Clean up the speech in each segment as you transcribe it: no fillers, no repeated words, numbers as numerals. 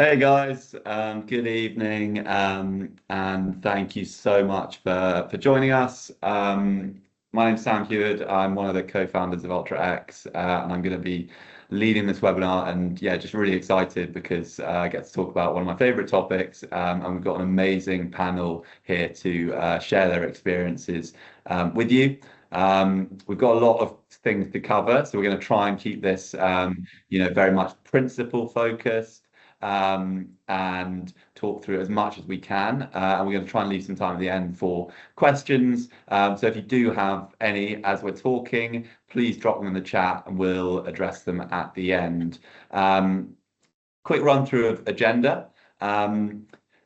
Hey guys, good evening, and thank you so much for joining us. My name's Sam Hewitt. I'm one of the co-founders of UltraX, and I'm going to be leading this webinar. And yeah, just really excited because I get to talk about one of my favorite topics, and we've got an amazing panel here to share their experiences with you. We've got a lot of things to cover, so we're going to try and keep this, very much principle focused and talk through as much as we can. And we're going to try and leave some time at the end for questions. So if you do have any as we're talking, please drop them in the chat and we'll address them at the end. Quick run through of agenda.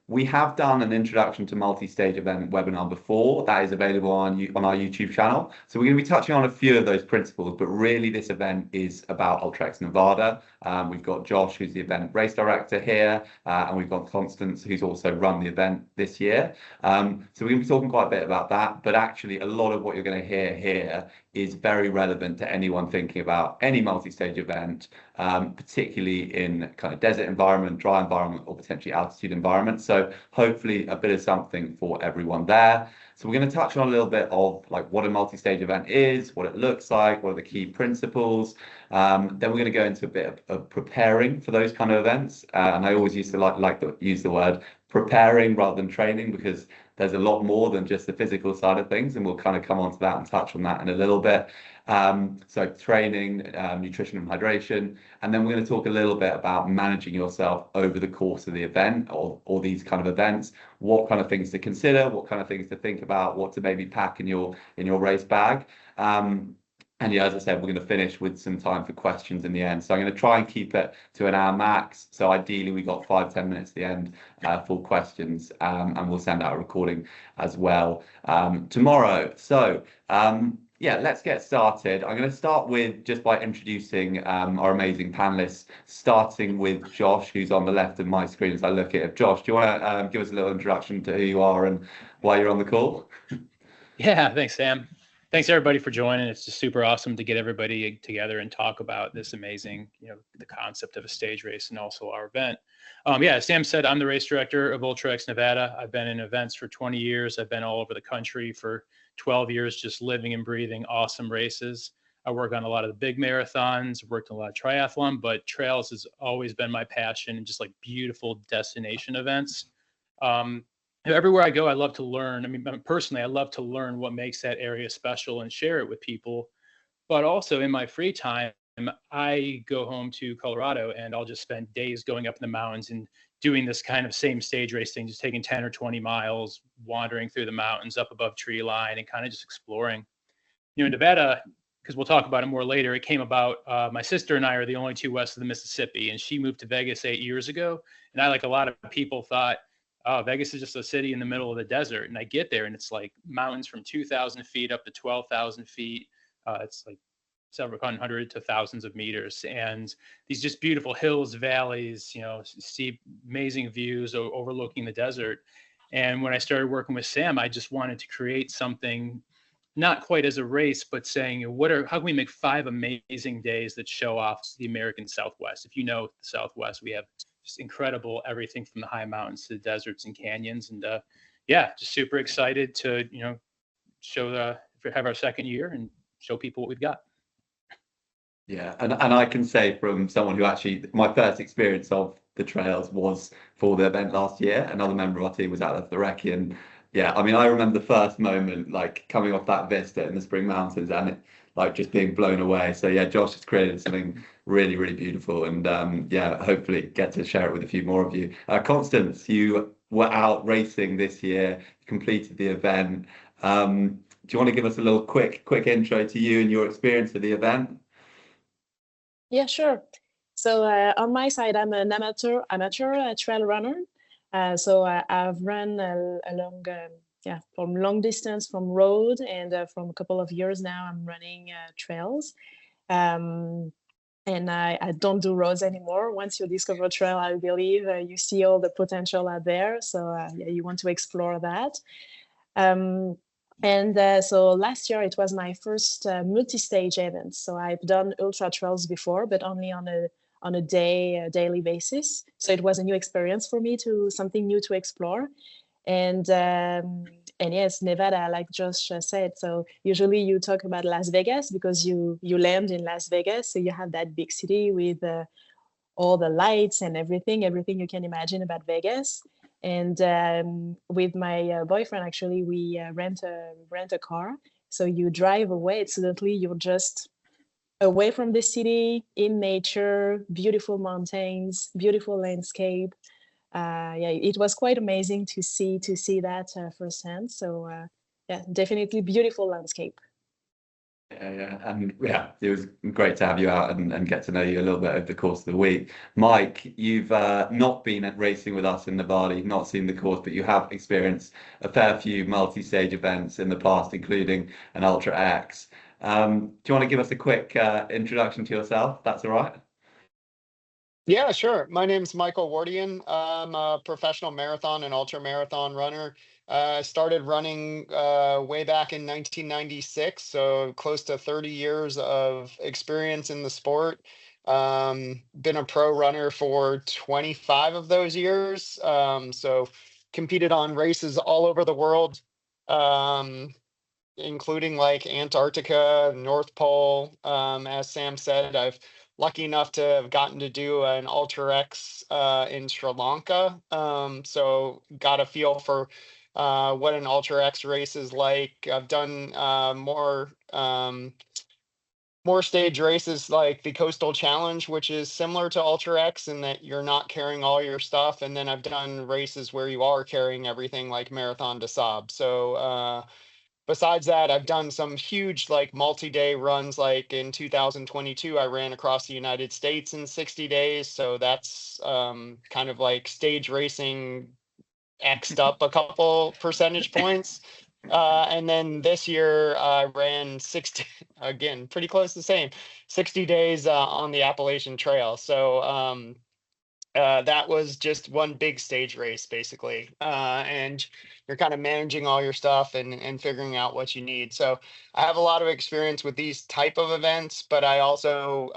We have done an introduction to multi-stage event webinar before. That is available on our YouTube channel. So we're going to be touching on a few of those principles, but really this event is about UltraX Nevada. We've got Josh, who's the event race director here, and we've got Constance, who's also run the event this year. So we're going to be talking quite a bit about that, but actually a lot of what you're going to hear here is very relevant to anyone thinking about any multi-stage event, particularly in kind of desert environment, dry environment, or potentially altitude environment. So hopefully a bit of something for everyone there. So we're going to touch on a little bit of like what a multi-stage event is, what it looks like, what are the key principles. Then we're going to go into a bit of preparing for those kind of events. And I always used to like to use the word preparing rather than training, because there's a lot more than just the physical side of things, and we'll kind of come on to that and touch on that in a little bit. So training, nutrition and hydration, and then we're going to talk a little bit about managing yourself over the course of the event or these kind of events, what kind of things to consider, what kind of things to think about, what to maybe pack in your race bag. And yeah, as I said, we're going to finish with some time for questions in the end. So I'm going to try and keep it to an hour max. So ideally, we got 5-10 minutes at the end for questions, and we'll send out a recording as well tomorrow. So yeah, let's get started. I'm going to start with just by introducing our amazing panelists, starting with Josh, who's on the left of my screen as I look at it. Josh, do you want to give us a little introduction to who you are and why you're on the call? Yeah, thanks, Sam. Thanks everybody for joining. It's just super awesome to get everybody together and talk about this amazing, the concept of a stage race and also our event. Yeah, as Sam said, I'm the race director of UltraX Nevada. I've been in events for 20 years. I've been all over the country for 12 years, just living and breathing awesome races. I work on a lot of the big marathons, worked on a lot of triathlon, but trails has always been my passion, and just like beautiful destination events. Everywhere I go, I love to learn. I mean, personally, I love to learn what makes that area special and share it with people. But also in my free time, I go home to Colorado and I'll just spend days going up in the mountains and doing this kind of same stage race thing, just taking 10 or 20 miles, wandering through the mountains up above tree line and kind of just exploring. Nevada, because we'll talk about it more later, it came about, my sister and I are the only two west of the Mississippi, and she moved to Vegas 8 years ago. And I, like a lot of people, thought, oh, Vegas is just a city in the middle of the desert. And I get there and it's like mountains from 2,000 feet up to 12,000 feet. It's like several hundred to thousands of meters. And these just beautiful hills, valleys, steep, amazing views overlooking the desert. And when I started working with Sam, I just wanted to create something not quite as a race, but saying, how can we make 5 amazing days that show off the American Southwest? If you know the Southwest, we have just incredible everything from the high mountains to the deserts and canyons. And yeah, just super excited to, have our second year and show people what we've got. Yeah, and I can say from someone who actually, my first experience of the trails was for the event last year. Another member of our team was out of the recce, and yeah, I mean, I remember the first moment, like coming off that vista in the Spring Mountains, and it like just being blown away. So yeah, Josh has created something really, really beautiful, and yeah, hopefully get to share it with a few more of you. Constance, you were out racing this year, completed the event. Do you want to give us a little quick intro to you and your experience of the event? Yeah, sure. So on my side, I'm an amateur trail runner. So I've run along, from long distance, from road, and from a couple of years now, I'm running trails. And I don't do roads anymore. Once you discover trail, I believe you see all the potential out there. So yeah, you want to explore that. So last year it was my first multi-stage event. So I've done ultra trails before, but only on on a daily basis. So it was a new experience for me, to something new to explore. And yes, Nevada, like Josh said. So usually you talk about Las Vegas because you land in Las Vegas, so you have that big city with all the lights and everything you can imagine about Vegas. And with my boyfriend, actually, we rent a car. So you drive away. Suddenly, you're just away from the city, in nature, beautiful mountains, beautiful landscape. Yeah, it was quite amazing to see that firsthand. So yeah, definitely beautiful landscape. Yeah, and yeah, it was great to have you out and get to know you a little bit over the course of the week. Mike, you've not been at racing with us in Nevada, you've not seen the course, but you have experienced a fair few multi-stage events in the past, including an Ultra X. Do you want to give us a quick introduction to yourself? That's all right. Yeah, sure. My name's Michael Wardian. I'm a professional marathon and ultra marathon runner. I started running way back in 1996, so close to 30 years of experience in the sport. Been a pro runner for 25 of those years. So competed on races all over the world, um, including like Antarctica, North Pole. As Sam said, I've lucky enough to have gotten to do an Ultra X in Sri Lanka. So got a feel for what an Ultra X race is like. I've done more stage races like the Coastal Challenge, which is similar to Ultra X in that you're not carrying all your stuff. And then I've done races where you are carrying everything like Marathon des Sables. So besides that, I've done some huge like multi-day runs. Like in 2022, I ran across the United States in 60 days. So that's kind of like stage racing X'd up a couple percentage points. And then this year I ran 60, again, pretty close to the same, 60 days on the Appalachian Trail. So that was just one big stage race, basically. And you're kind of managing all your stuff and figuring out what you need. So I have a lot of experience with these type of events, but I also,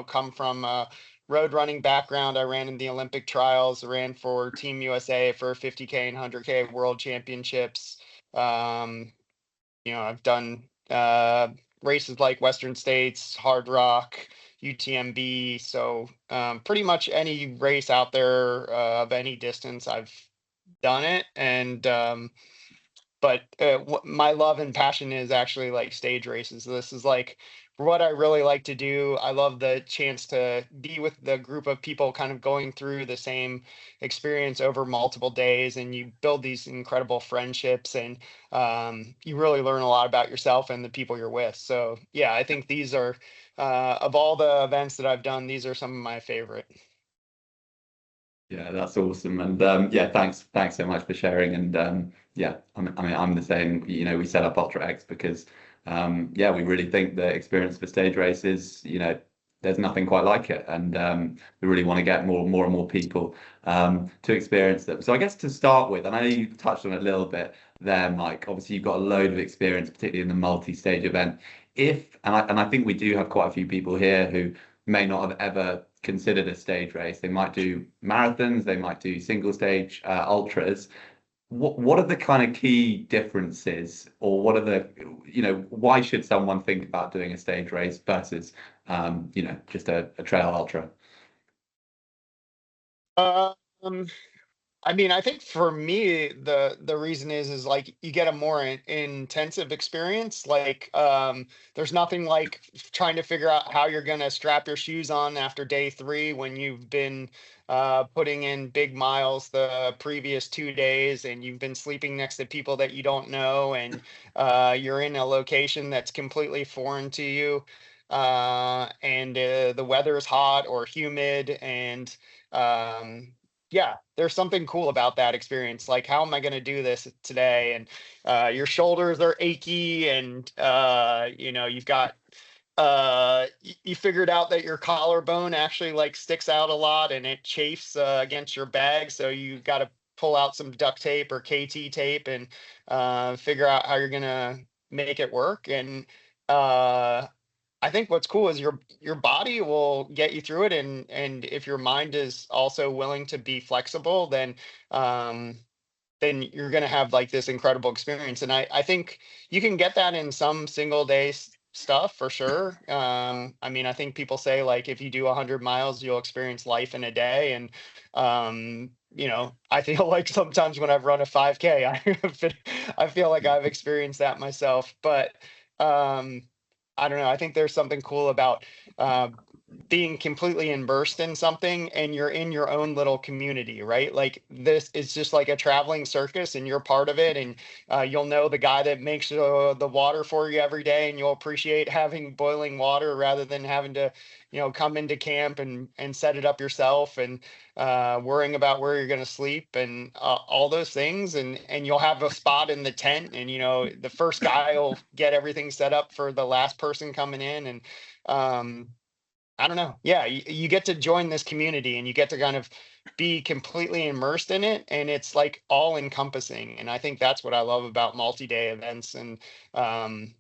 come from a road running background. I ran in the Olympic trials, ran for Team USA for 50K and 100K World Championships. I've done races like Western States, Hard Rock, UTMB. So pretty much any race out there of any distance, I've done it. And but my love and passion is actually like stage races. This is like what I really like to do. I love the chance to be with the group of people kind of going through the same experience over multiple days, and you build these incredible friendships, and you really learn a lot about yourself and the people you're with. So yeah, I think these are of all the events that I've done, these are some of my favorite. Yeah, that's awesome. And yeah, thanks so much for sharing. And yeah, I'm the same. We set up Ultra X because yeah, we really think the experience for stage races, there's nothing quite like it. And we really want to get more and more people to experience them. So I guess to start with, and I know you touched on it a little bit there, Mike. Obviously, you've got a load of experience, particularly in the multi-stage event. And I think we do have quite a few people here who may not have ever considered a stage race. They might do marathons, they might do single stage ultras. What are the kind of key differences, or what are why should someone think about doing a stage race versus just a trail ultra? Um, I mean, I think for me, the reason is like you get a more intensive experience. Like, there's nothing like trying to figure out how you're gonna strap your shoes on after day 3 when you've been putting in big miles the previous 2 days, and you've been sleeping next to people that you don't know, and you're in a location that's completely foreign to you, and the weather is hot or humid, and um, yeah, there's something cool about that experience. Like, how am I going to do this today? And your shoulders are achy, and you've got you figured out that your collarbone actually like sticks out a lot and it chafes against your bag, so you got to pull out some duct tape or KT tape and figure out how you're going to make it work. And uh I think what's cool is your body will get you through it, and if your mind is also willing to be flexible, um, then you're going to have like this incredible experience. And I think you can get that in some single day stuff for sure. I mean, I think people say like if you do 100 miles, you'll experience life in a day. And, you know, I feel like sometimes when I've run a 5K, I feel like I've experienced that myself. But um, I don't know. I think there's something cool about uh, being completely immersed in something and you're in your own little community, right? Like this is just like a traveling circus and you're part of it. And you'll know the guy that makes the water for you every day, and you'll appreciate having boiling water rather than having to, you know, come into camp and set it up yourself and worrying about where you're going to sleep and all those things. And you'll have a spot in the tent, and, you know, the first guy will get everything set up for the last person coming in. And, I don't know. Yeah, you get to join this community and you get to kind of be completely immersed in it, and it's like all encompassing. And I think that's what I love about multi-day events. Um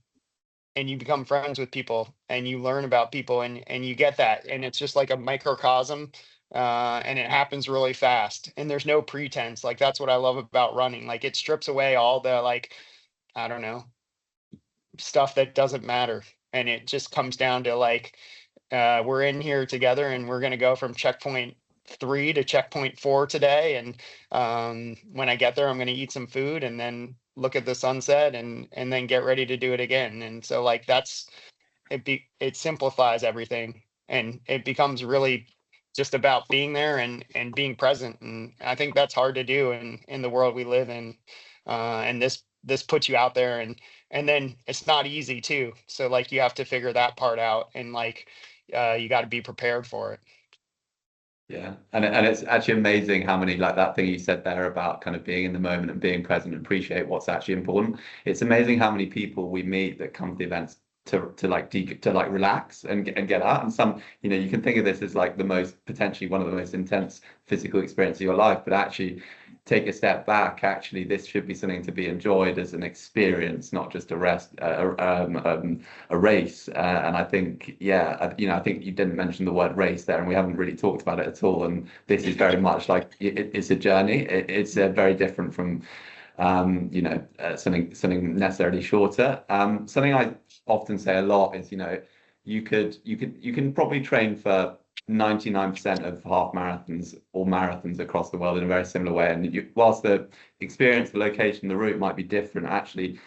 and you become friends with people and you learn about people, and you get that, and it's just like a microcosm, and it happens really fast and there's no pretense. Like that's what I love about running. Like it strips away all the like, I don't know, stuff that doesn't matter, and it just comes down to like we're in here together and we're going to go from checkpoint 3 to checkpoint 4 today. And when I get there, I'm going to eat some food and then look at the sunset and then get ready to do it again. And so like that's it simplifies everything, and it becomes really just about being there and being present. And I think that's hard to do in the world we live in. And this puts you out there, and then it's not easy too. So like you have to figure that part out, and like you got to be prepared for it. Yeah, and it's actually amazing how many, like that thing you said there about kind of being in the moment and being present and appreciate what's actually important. It's amazing how many people we meet that come to the events to like to like relax and get out. And some, you know, you can think of this as like the most potentially one of the most intense physical experience of your life, but actually take a step back. Actually, this should be something to be enjoyed as an experience, not just a race. And I think, yeah, you know, I think you didn't mention the word race there, and we haven't really talked about it at all. And this is very much like it's a journey. It's very different from you know, something necessarily shorter. Something I often say a lot is, you know, you can probably train for 99% of half marathons or marathons across the world in a very similar way. And whilst the experience, the location, the route might be different, actually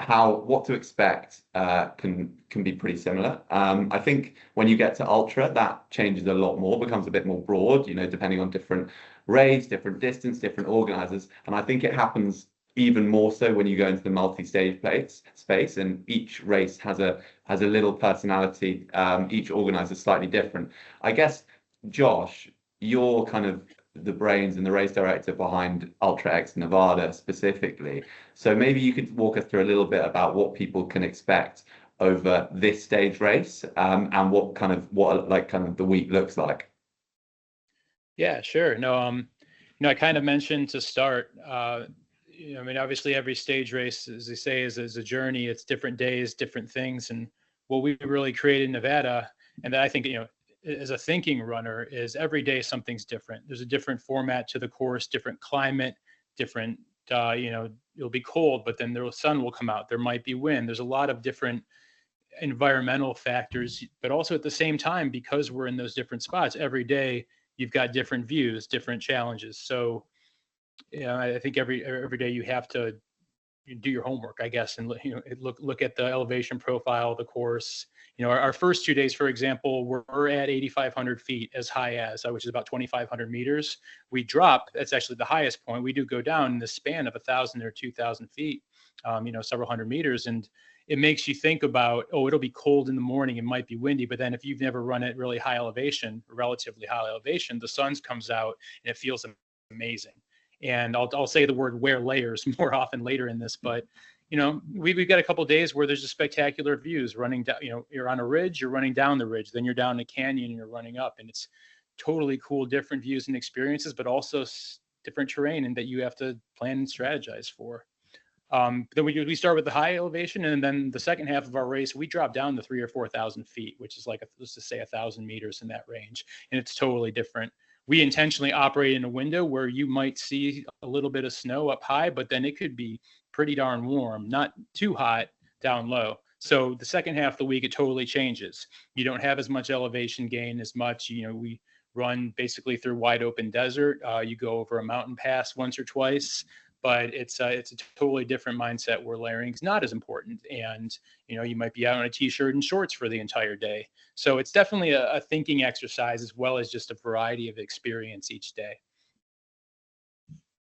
what to expect can be pretty similar. I think when you get to ultra, that changes a lot more, becomes a bit more broad, you know, depending on different race, different distance, different organizers. And I think it happens even more so when you go into the multi-stage space, and each race has a little personality. Each organizer is slightly different. I guess, Josh, you're kind of the brains and the race director behind Ultra X Nevada specifically. So maybe you could walk us through a little bit about what people can expect over this stage race, and what like kind of the week looks like. Yeah, sure. No, you know, I kind of mentioned to start, you know, I mean, obviously every stage race, as they say, is a journey. It's different days, different things. And what we really created in Nevada, and that I think, you know, as a thinking runner, is every day something's different. There's a different format to the course, different climate, different, you know, it'll be cold, but then the sun will come out. There might be wind. There's a lot of different environmental factors, but also at the same time, because we're in those different spots every day, you've got different views, different challenges. So, you know, I think every day you have to do your homework, I guess, and you know, look at the elevation profile of the course. You know, our first 2 days, for example, we're at 8,500 feet as high as, which is about 2,500 meters. We drop, that's actually the highest point. We do go down in the span of 1,000 or 2,000 feet, you know, several hundred meters. And it makes you think about, oh, it'll be cold in the morning, it might be windy, but then if you've never run at really high elevation, relatively high elevation, the sun comes out and it feels amazing. And I'll say the word wear layers more often later in this, but you know, we've got a couple of days where there's just spectacular views running down. You know, you're on a ridge, you're running down the ridge, then you're down a canyon and you're running up, and it's totally cool, different views and experiences, but also different terrain and that you have to plan and strategize for. Then we start with the high elevation, and then the second half of our race, we drop down to 3,000 or 4,000 feet, which is like, let's just say 1,000 meters in that range. And it's totally different. We intentionally operate in a window where you might see a little bit of snow up high, but then it could be pretty darn warm, not too hot down low. So the second half of the week, it totally changes. You don't have as much elevation gain as much. We run basically through wide open desert. You go over a mountain pass once or twice, but it's a totally different mindset where layering is not as important. And, you might be out on a t-shirt and shorts for the entire day. So it's definitely a thinking exercise as well as just a variety of experience each day.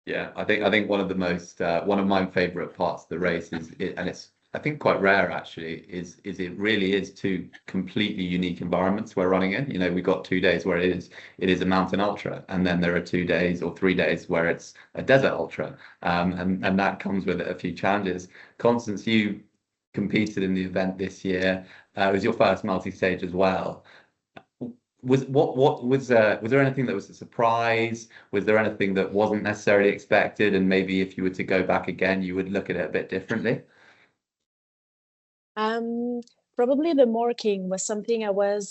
Yeah, I think one of my favorite parts of the race and it's I think quite rare actually, is it really is two completely unique environments we're running in. We've got 2 days where it is a mountain ultra, and then there are 2 days or 3 days where it's a desert ultra, and that comes with a few challenges. Constance, you competed in the event this year. It was your first multi-stage as well. Was there anything that was a surprise? Was there anything that wasn't necessarily expected, and maybe if you were to go back again, you would look at it a bit differently? Probably the marking was something that was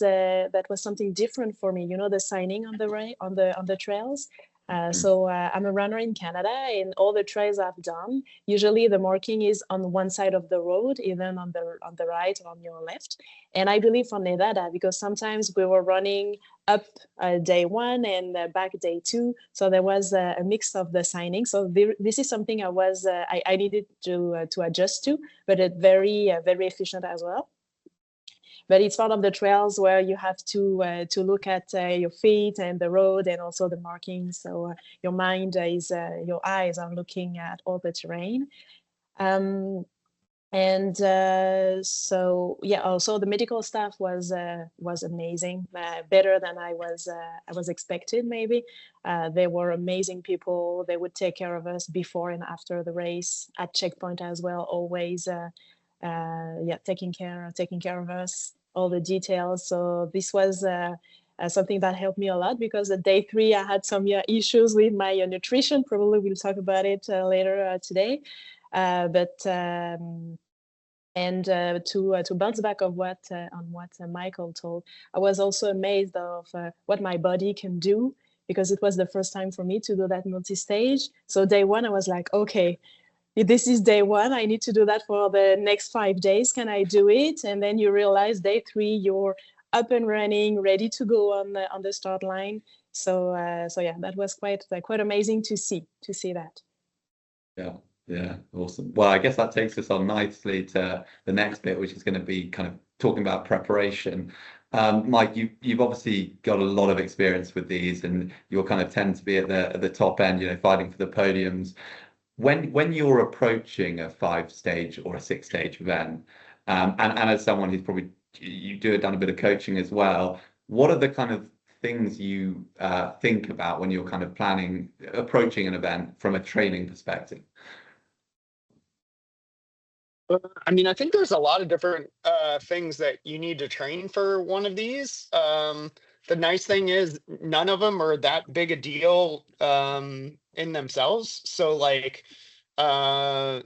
something different for me. The signing on the trails. So I'm a runner in Canada, and all the trails I've done, usually the marking is on one side of the road, even on the right or on your left. And I believe for Nevada, because sometimes we were running up day one and back day two, so there was a mix of the signing. So this is something I needed to adjust to, but it's very very efficient as well. But it's part of the trails where you have to look at your feet and the road and also the markings. So your eyes are looking at all the terrain. So yeah, also the medical staff was amazing, better than I was expected maybe. They were amazing people. They would take care of us before and after the race, at checkpoint as well, always taking care of us, all the details. So this was something that helped me a lot, because at day 3 I had some issues with my nutrition. Probably we'll talk about it later today. To bounce back on what Michael told, I was also amazed of what my body can do, because it was the first time for me to do that multi-stage. So day 1 I was like, okay, this is day 1, I need to do that for the next 5 days. Can I do it? And then you realize day 3 you're up and running, ready to go on the start line. So yeah, that was quite amazing to see that. Yeah, awesome. Well, I guess that takes us on nicely to the next bit, which is going to be kind of talking about preparation. Mike, you've obviously got a lot of experience with these, and you'll kind of tend to be at the top end, fighting for the podiums. When you're approaching a 5-stage or a 6-stage event, and as someone who's probably done a bit of coaching as well, what are the kind of things you think about when you're kind of approaching an event from a training perspective? I mean, I think there's a lot of different things that you need to train for one of these. The nice thing is none of them are that big a deal in themselves. So like, I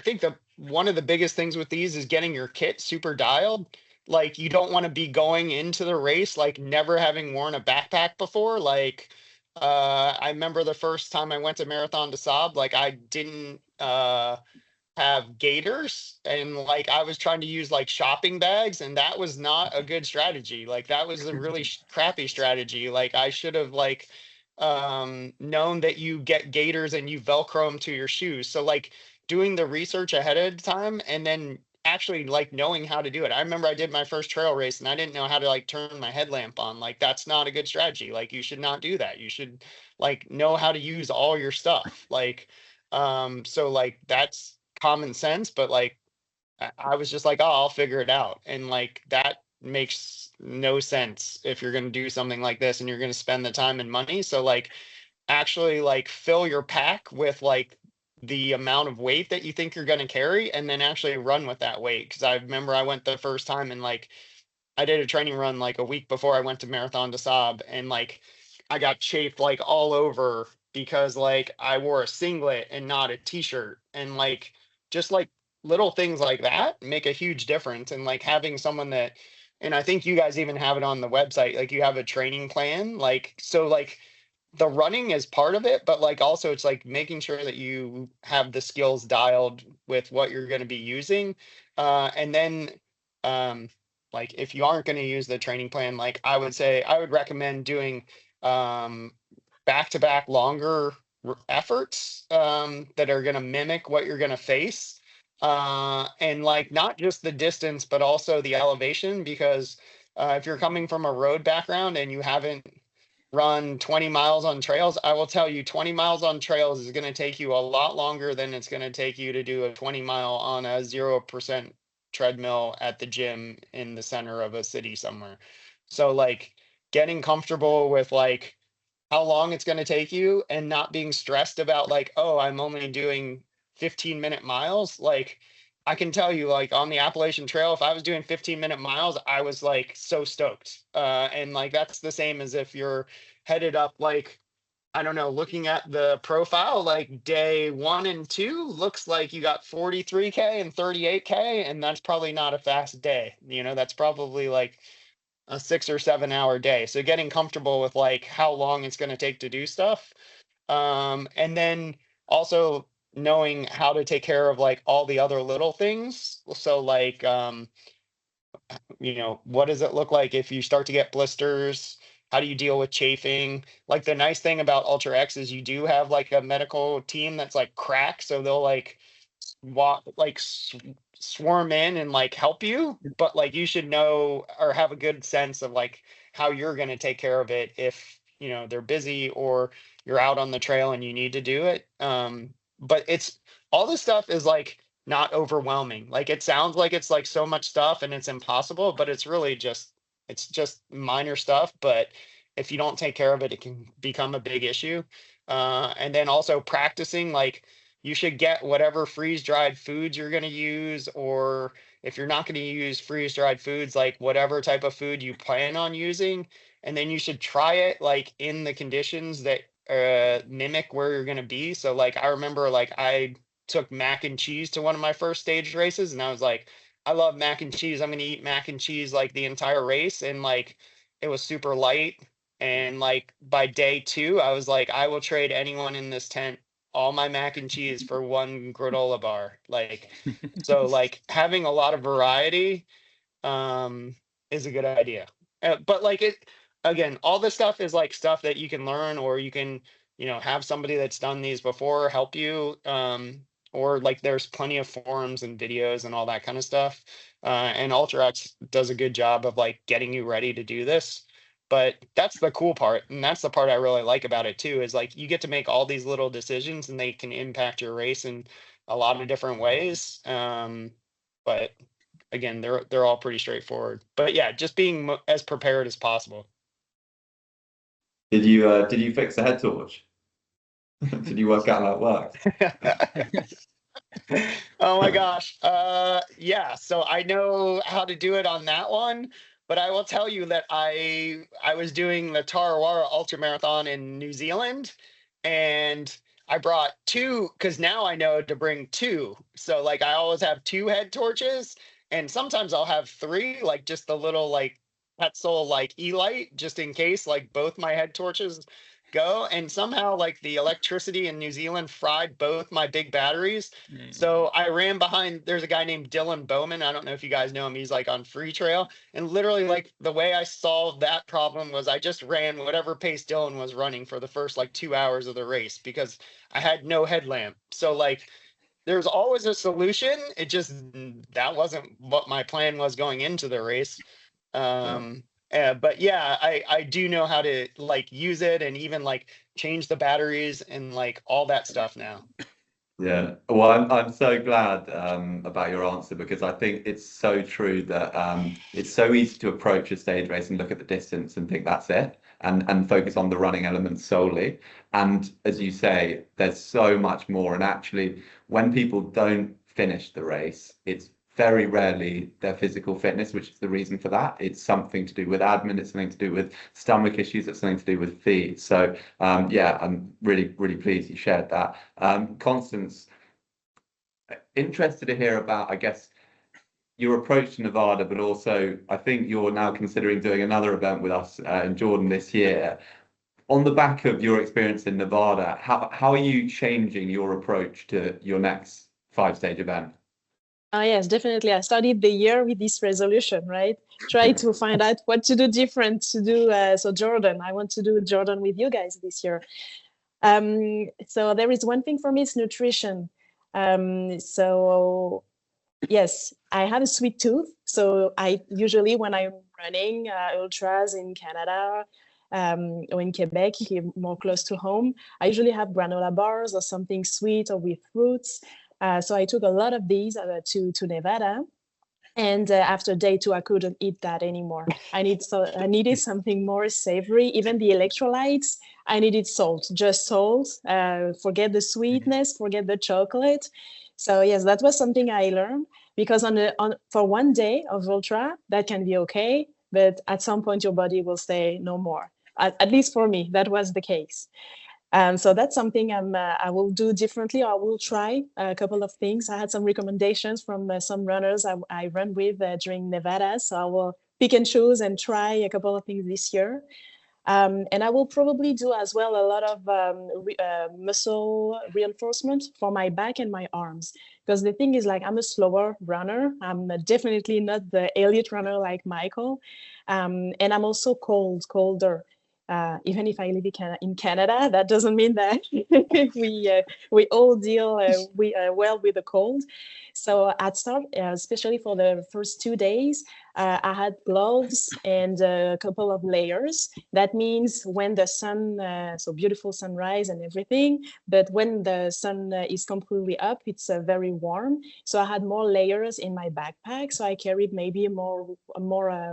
think one of the biggest things with these is getting your kit super dialed. Like, you don't want to be going into the race like never having worn a backpack before. Like, I remember the first time I went to Marathon des Sables, like I didn't have gaiters, and like I was trying to use like shopping bags, and that was not a good strategy. Like, that was a really crappy strategy. Like, I should have like known that you get gaiters and you velcro them to your shoes. So like doing the research ahead of time, and then actually like knowing how to do it. I remember I did my first trail race and I didn't know how to like turn my headlamp on. Like, that's not a good strategy. Like, you should not do that. You should like know how to use all your stuff. Like, so like that's common sense, but like I was just like, oh, I'll figure it out. And like that makes no sense if you're going to do something like this and you're going to spend the time and money. So like actually like fill your pack with like the amount of weight that you think you're going to carry, and then actually run with that weight. Because I remember I went the first time and like I did a training run like a week before I went to Marathon des Sables, and like I got chafed like all over because like I wore a singlet and not a t-shirt, and like just like little things like that make a huge difference. And like having someone that, and I think you guys even have it on the website, like you have a training plan, like, so like the running is part of it, but like also it's like making sure that you have the skills dialed with what you're going to be using. And then like if you aren't going to use the training plan, like I would say I would recommend doing back-to-back longer efforts that are going to mimic what you're going to face. And like not just the distance, but also the elevation, because if you're coming from a road background and you haven't run 20 miles on trails, I will tell you 20 miles on trails is going to take you a lot longer than it's going to take you to do a 20-mile on a 0% treadmill at the gym in the center of a city somewhere. So like getting comfortable with like how long it's going to take you and not being stressed about like, oh, I'm only doing 15-minute miles. Like I can tell you, like on the Appalachian Trail, if I was doing 15-minute miles, I was like so stoked. And like that's the same as if you're headed up, like, I don't know, looking at the profile, like day 1 and 2 looks like you got 43K and 38K, and that's probably not a fast day. You know, that's probably like a 6 or 7 hour day. So getting comfortable with like how long it's going to take to do stuff. And then also knowing how to take care of like all the other little things. So like, you know, what does it look like if you start to get blisters? How do you deal with chafing? Like the nice thing about Ultra X is you do have like a medical team that's like crack. So they'll like walk, like swarm in and like help you, but like you should know or have a good sense of like how you're going to take care of it if, you know, they're busy or you're out on the trail and you need to do it. But it's all this stuff is like not overwhelming. Like it sounds like it's like so much stuff and it's impossible, but it's really just, it's just minor stuff. But if you don't take care of it, it can become a big issue. And then also practicing, like you should get whatever freeze dried foods you're going to use, or if you're not going to use freeze dried foods, like whatever type of food you plan on using. And then you should try it like in the conditions that mimic where you're going to be. So like I remember like I took mac and cheese to one of my first stage races and I was like, I love mac and cheese. I'm going to eat mac and cheese like the entire race. And like it was super light. And like by day 2, I was like, I will trade anyone in this tent all my mac and cheese for one granola bar. Like, so like having a lot of variety is a good idea. But like it, again, all this stuff is like stuff that you can learn, or you can, you know, have somebody that's done these before help you. Or like there's plenty of forums and videos and all that kind of stuff. And UltraX does a good job of like getting you ready to do this. But that's the cool part. And that's the part I really like about it too, is like you get to make all these little decisions and they can impact your race in a lot of different ways. But again, they're all pretty straightforward. But yeah, just being as prepared as possible. Did you fix the head torch? Did you work out how it works? Oh my gosh. Yeah, so I know how to do it on that one, but I will tell you that I was doing the Tarawara Ultra Marathon in New Zealand, and I brought 2 because now I know to bring 2. So like I always have 2 head torches, and sometimes I'll have 3, like just the little like Petzl like E-light, just in case like both my head torches go. And somehow like the electricity in New Zealand fried both my big batteries. So I ran behind, there's a guy named Dylan Bowman. I don't know if you guys know him. He's like on Free Trail. And literally like the way I solved that problem was I just ran whatever pace Dylan was running for the first like 2 hours of the race because I had no headlamp. So like there's always a solution. It just, that wasn't what my plan was going into the race. But yeah, I do know how to like use it and even like change the batteries and like all that stuff now. Yeah, well, I'm so glad about your answer, because I think it's so true that it's so easy to approach a stage race and look at the distance and think that's it, and focus on the running elements solely. And as you say, there's so much more. And actually, when people don't finish the race, it's very rarely their physical fitness, which is the reason for that. It's something to do with admin, it's something to do with stomach issues, it's something to do with feet. So yeah, I'm really, really pleased you shared that. Constance, interested to hear about, I guess, your approach to Nevada, but also I think you're now considering doing another event with us in Jordan this year. On the back of your experience in Nevada, how are you changing your approach to your next 5-stage event? Yes, definitely. I started the year with this resolution, right? Try to find out what to do different to do. So Jordan, I want to do Jordan with you guys this year. So there is one thing for me, it's nutrition. So yes, I have a sweet tooth. So I usually, when I'm running ultras in Canada or in Quebec, more close to home, I usually have granola bars or something sweet or with fruits. So I took a lot of these to Nevada. And after day 2, I couldn't eat that anymore. I needed something more savory. Even the electrolytes, I needed salt, just salt. Forget the sweetness, forget the chocolate. So yes, that was something I learned, because for one day of ultra, that can be okay, but at some point your body will say no more. At least for me, that was the case. So that's something I will do differently. I will try a couple of things. I had some recommendations from some runners I ran with during Nevada. So I will pick and choose and try a couple of things this year. And I will probably do as well a lot of muscle reinforcement for my back and my arms. Because the thing is, like, I'm a slower runner. I'm definitely not the elite runner like Michael. And I'm also colder. Even if I live in Canada, that doesn't mean that we all deal well with the cold. So at start, especially for the first 2 days, I had gloves and a couple of layers. That means when the sun, so beautiful sunrise and everything, but when the sun is completely up, it's very warm. So I had more layers in my backpack. So I carried maybe more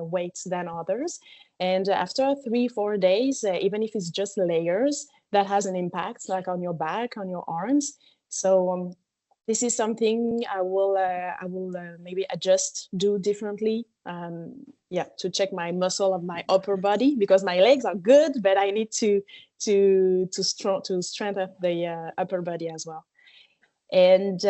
weight than others. And after 3-4 days, even if it's just layers, that has an impact, like on your back, on your arms. So this is something I will maybe do differently. Yeah, to check my muscle of my upper body, because my legs are good, but I need to strengthen the upper body as well. And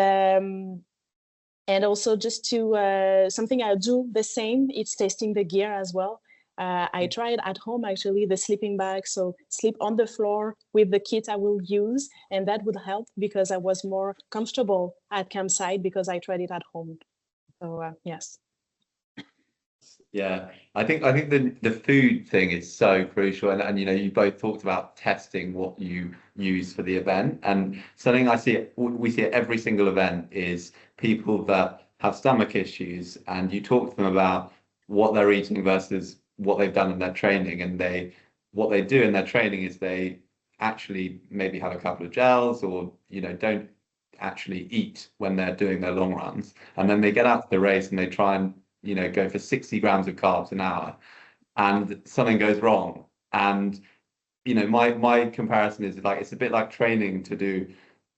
also just to something I do the same, it's testing the gear as well. I tried at home, actually, the sleeping bag. So sleep on the floor with the kit I will use, and that would help because I was more comfortable at campsite because I tried it at home. So yes. Yeah, I think the food thing is so crucial, and you know, you both talked about testing what you use for the event, and something we see at every single event is people that have stomach issues, and you talk to them about what they're eating versus what they've done in their training, and what they do in their training is they actually maybe have a couple of gels, or you know, don't actually eat when they're doing their long runs, and then they get out to the race and they try and, you know, go for 60 grams of carbs an hour, and something goes wrong. And, you know, my comparison is like, it's a bit like training to do,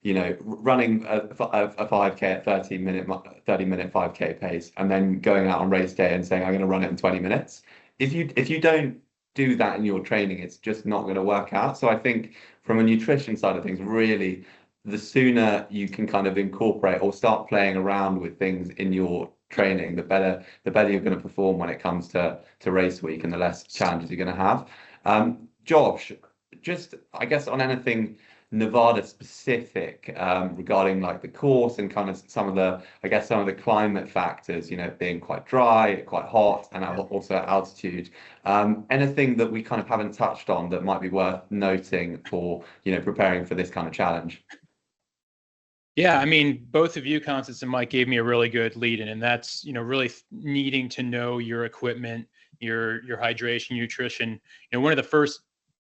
you know, running a 5K at 30-minute 5K pace, and then going out on race day and saying, I'm going to run it in 20 minutes. If you don't do that in your training, it's just not going to work out. So I think from a nutrition side of things, really, the sooner you can kind of incorporate or start playing around with things in your training, the better you're going to perform when it comes to race week, and the less challenges you're going to have. Josh, just I guess on anything Nevada specific, regarding like the course and kind of some of the climate factors, you know, being quite dry, quite hot, and also altitude. Anything that we kind of haven't touched on that might be worth noting for, you know, preparing for this kind of challenge? Yeah, I mean, both of you, Constance and Mike, gave me a really good lead in, and that's, you know, really needing to know your equipment, your hydration, nutrition. You know, one of the first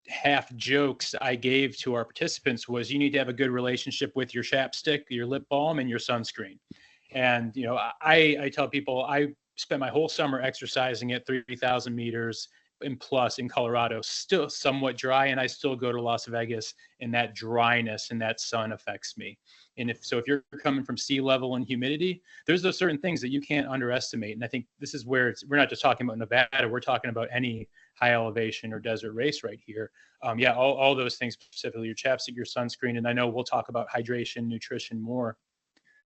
half jokes I gave to our participants was, you need to have a good relationship with your chapstick, your lip balm, and your sunscreen. And, you know, I tell people I spent my whole summer exercising at 3,000 meters and plus in Colorado, still somewhat dry, and I still go to Las Vegas, and that dryness and that sun affects me. And if you're coming from sea level and humidity, there's those certain things that you can't underestimate. And I think this is where we're not just talking about Nevada, we're talking about any high elevation or desert race right here. Yeah, all those things, specifically your chapstick, your sunscreen, and I know we'll talk about hydration, nutrition more.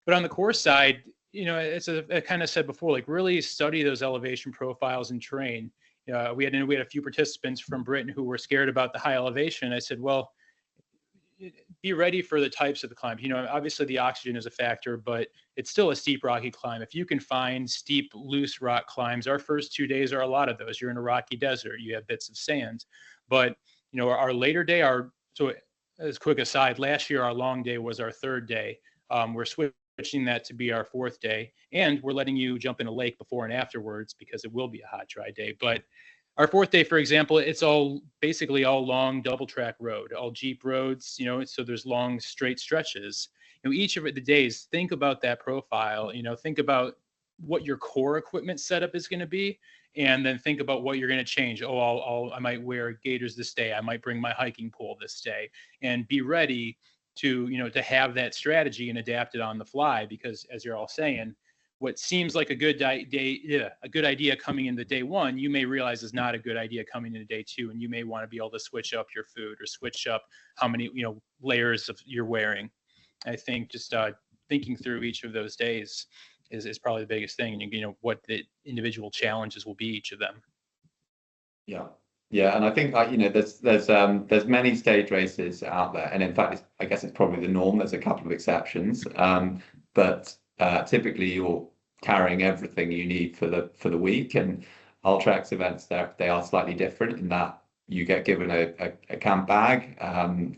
But on the course side, it's I kind of said before, like really study those elevation profiles and train. We had a few participants from Britain who were scared about the high elevation. I said, well, be ready for the types of the climbs. Obviously the oxygen is a factor, but it's still a steep, rocky climb. If you can find steep, loose rock climbs, our first 2 days are a lot of those. You're in a rocky desert, you have bits of sand. But, our later day, so as quick aside, last year, our long day was our third day. We're switching that to be our fourth day. And we're letting you jump in a lake before and afterwards because it will be a hot, dry day. But our fourth day, for example, it's basically all long double track road, all Jeep roads, so there's long straight stretches. Each of the days, think about that profile, think about what your core equipment setup is going to be, and then think about what you're going to change. I might wear gaiters this day. I might bring my hiking pole this day, and be ready to, to have that strategy and adapt it on the fly, because as you're all saying, what seems like a good idea coming into day one, you may realize is not a good idea coming into day two, and you may want to be able to switch up your food or switch up how many layers of you're wearing. I think just thinking through each of those days is probably the biggest thing, and what the individual challenges will be each of them. Yeah, and I think there's many stage races out there, and in fact, I guess it's probably the norm. There's a couple of exceptions, but typically you're carrying everything you need for the week. And UltraX events, they are slightly different in that you get given a camp bag.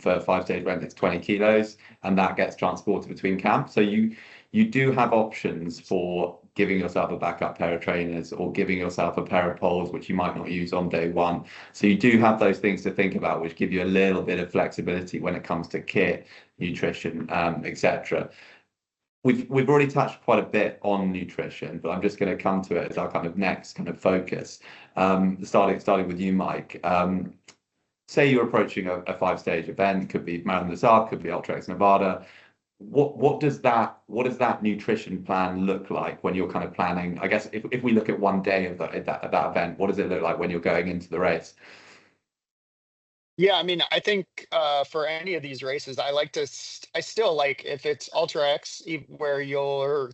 For a 5-stage event, it's 20 kilos, and that gets transported between camps. So you do have options for giving yourself a backup pair of trainers or giving yourself a pair of poles, which you might not use on day one. So you do have those things to think about, which give you a little bit of flexibility when it comes to kit, nutrition, etc. We've already touched quite a bit on nutrition, but I'm just going to come to it as our kind of next kind of focus. Starting with you, Mike. Say you're approaching a 5-stage event, could be Marathon des Sables, could be UltraX Nevada. What does that nutrition plan look like when you're kind of planning? I guess if we look at one day of that event, what does it look like when you're going into the race? Yeah, I mean, I think for any of these races, I still like if it's UltraX, where you're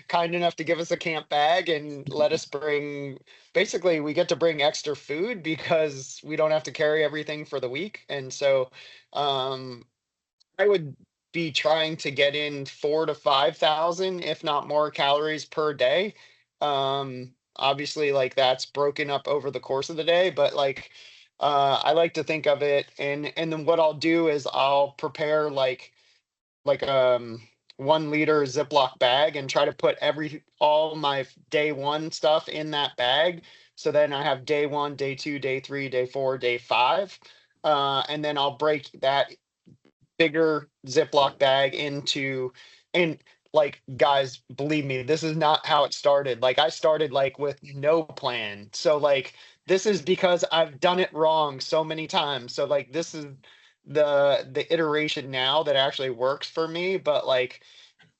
kind enough to give us a camp bag and let us basically we get to bring extra food because we don't have to carry everything for the week. And so I would be trying to get in 4,000 to 5,000, if not more, calories per day. Obviously, like that's broken up over the course of the day, but like I like to think of it, and then what I'll do is I'll prepare like 1 liter Ziploc bag and try to put all my day one stuff in that bag. So then I have day 1, day 2, day 3, day 4, day 5, and then I'll break that bigger Ziploc bag and like, guys, believe me, this is not how it started. Like I started like with no plan. So like this is because I've done it wrong so many times. So like this is the iteration now that actually works for me. But like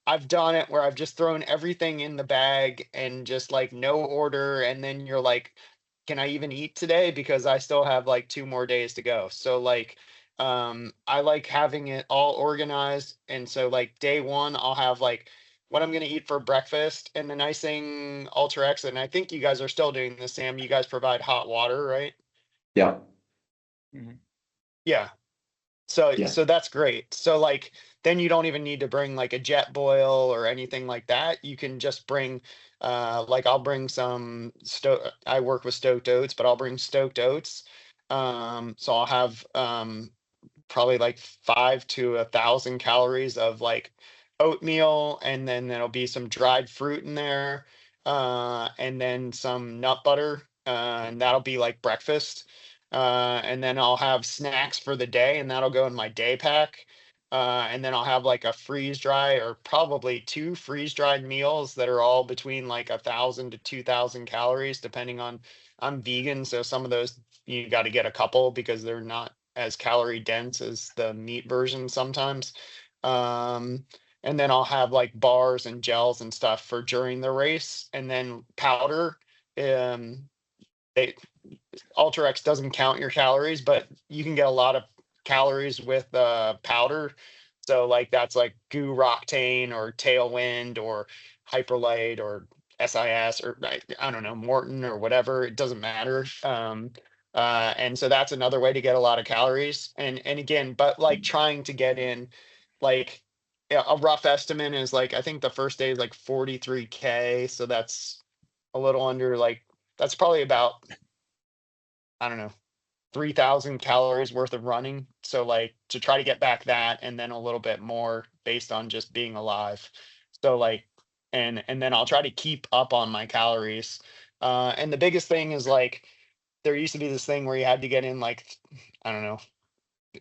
I've done it where I've just thrown everything in the bag and just like no order. And then you're like, can I even eat today? Because I still have like 2 more days to go. So like I like having it all organized. And so like day 1, I'll have like what I'm going to eat for breakfast. And the nice thing, UltraX, and I think you guys are still doing this, Sam, you guys provide hot water, right? Yeah. Mhm. Yeah. So Yeah. so that's great. So like then you don't even need to bring like a jet boil or anything like that. You can just bring like I'll bring some I work with stoked oats, but I'll bring stoked oats. So I'll have probably like 5 to 1,000 calories of like oatmeal, and then there'll be some dried fruit in there, and then some nut butter, and that'll be like breakfast. And then I'll have snacks for the day, and that'll go in my day pack. And then I'll have like a freeze dry, or probably 2 freeze dried meals that are all between like 1,000 to 2,000 calories, depending on. I'm vegan, so some of those you got to get a couple because they're not as calorie dense as the meat version sometimes. And then I'll have like bars and gels and stuff for during the race, and then powder. Um, they UltraX doesn't count your calories, but you can get a lot of calories with powder. So like that's like Goo Roctane or Tailwind or Hyperlight or SIS or I don't know, Morton or whatever. It doesn't matter. And so that's another way to get a lot of calories. And again, but like trying to get in like yeah, a rough estimate is like I think the first day is like 43K. So that's a little under like that's probably about I don't know 3,000 calories worth of running. So like to try to get back that and then a little bit more based on just being alive. So like and then I'll try to keep up on my calories. And the biggest thing is like there used to be this thing where you had to get in like I don't know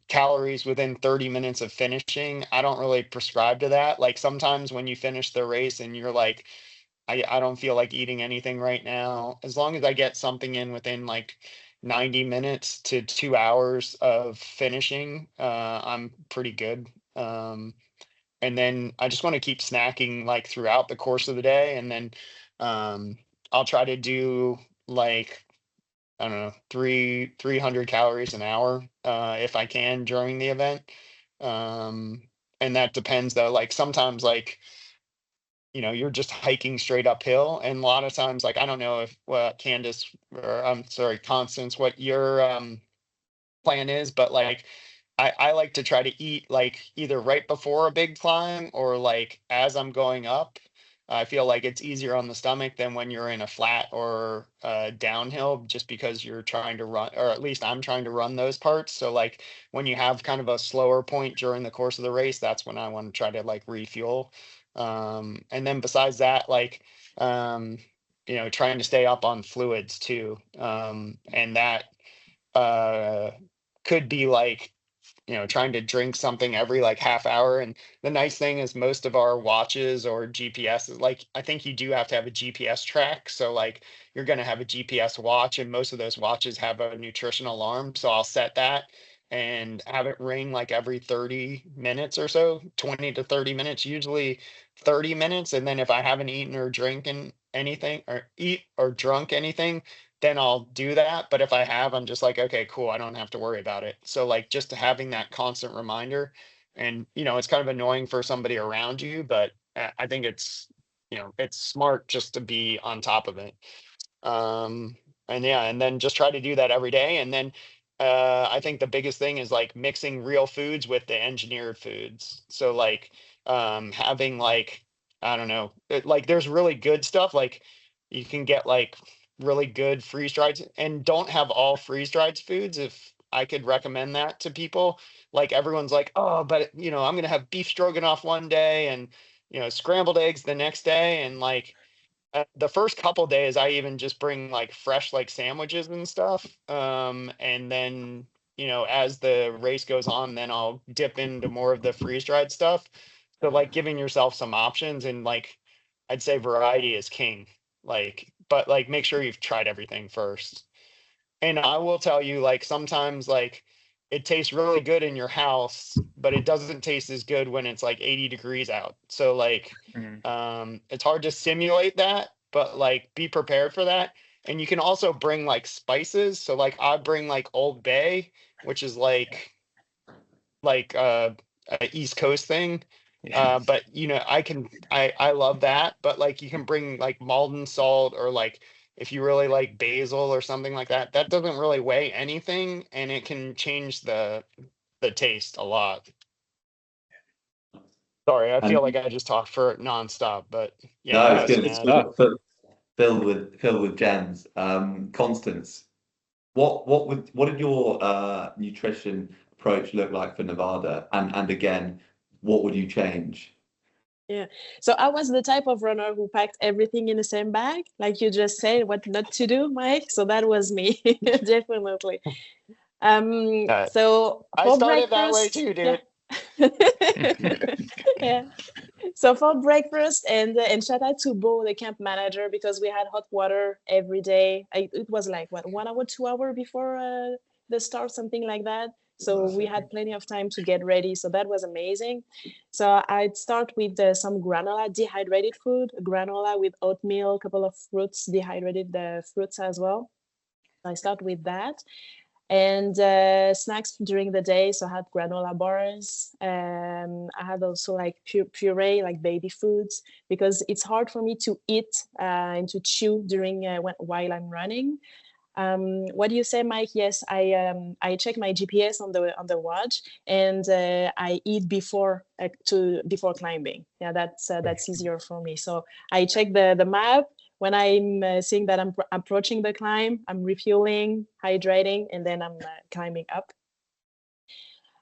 calories within 30 minutes of finishing. I don't really prescribe to that. Like sometimes when you finish the race and you're like I don't feel like eating anything right now. As long as I get something in within like 90 minutes to 2 hours of finishing, I'm pretty good. And then I just want to keep snacking like throughout the course of the day. And then I'll try to do like, I don't know, 300 calories an hour if I can during the event. And that depends though. Like sometimes like you're just hiking straight uphill. And a lot of times, like, I don't know if Candace or I'm sorry, Constance, what your plan is, but like, I like to try to eat like either right before a big climb or like as I'm going up. I feel like it's easier on the stomach than when you're in a flat or downhill, just because you're trying to run, or at least I'm trying to run those parts. So like when you have kind of a slower point during the course of the race, that's when I want to try to like refuel. And then besides that, like trying to stay up on fluids too. And that could be like trying to drink something every like half hour. And the nice thing is most of our watches or GPS is like, I think you do have to have a GPS track. So like you're going to have a GPS watch and most of those watches have a nutrition alarm. So I'll set that and have it ring like every 30 minutes or so, 20 to 30 minutes, usually 30 minutes. And then if I haven't eaten or drinking anything or eat or drunk anything, then I'll do that. But if I have, I'm just like, okay, cool. I don't have to worry about it. So like just having that constant reminder and, it's kind of annoying for somebody around you, but I think it's smart just to be on top of it. And yeah, and then just try to do that every day. And then I think the biggest thing is like mixing real foods with the engineered foods. So like having like, I don't know, like there's really good stuff. Like you can get like really good freeze dried and don't have all freeze dried foods. If I could recommend that to people, like everyone's like, oh, but I'm going to have beef stroganoff one day and, scrambled eggs the next day. And like, the first couple days I even just bring like fresh like sandwiches and stuff and then as the race goes on then I'll dip into more of the freeze dried stuff, so like giving yourself some options and like I'd say variety is king, like but like make sure you've tried everything first. And I will tell you, like, sometimes, like, it tastes really good in your house, but it doesn't taste as good when it's like 80 degrees out. So, like, it's hard to simulate that, but like, be prepared for that. And you can also bring like spices. So, like, I bring like Old Bay, which is like a East Coast thing. Yeah. But I love that. But like you can bring like Maldon salt or like if you really like basil or something like that. That doesn't really weigh anything and it can change the taste a lot. Sorry, I feel And like I just talked for nonstop, but yeah, no, you it's guys good. can It's Good add. stuff. filled with gems. Constance, what did your nutrition approach look like for Nevada? And again, what would you change? Yeah. So I was the type of runner who packed everything in the same bag, like you just said, what not to do, Mike. So that was me, definitely. Uh, So I for started that way breakfast, too, yeah. dude. Yeah. So for breakfast and shout out to Bo, the camp manager, because we had hot water every day. It was like what 1 hour, 2 hour before the start, something like that. So we had plenty of time to get ready. So that was amazing. So I'd start with some granola, dehydrated food, granola with oatmeal, a couple of fruits, dehydrated fruits as well. I start with that. And snacks during the day. So I had granola bars. I had also like puree, like baby foods, because it's hard for me to eat and to chew during while I'm running. What do you say, Mike? Yes, I check my GPS on the watch, and I eat before before climbing. Yeah, that's easier for me. So I check the map when I'm seeing that I'm approaching the climb. I'm refueling, hydrating, and then I'm climbing up.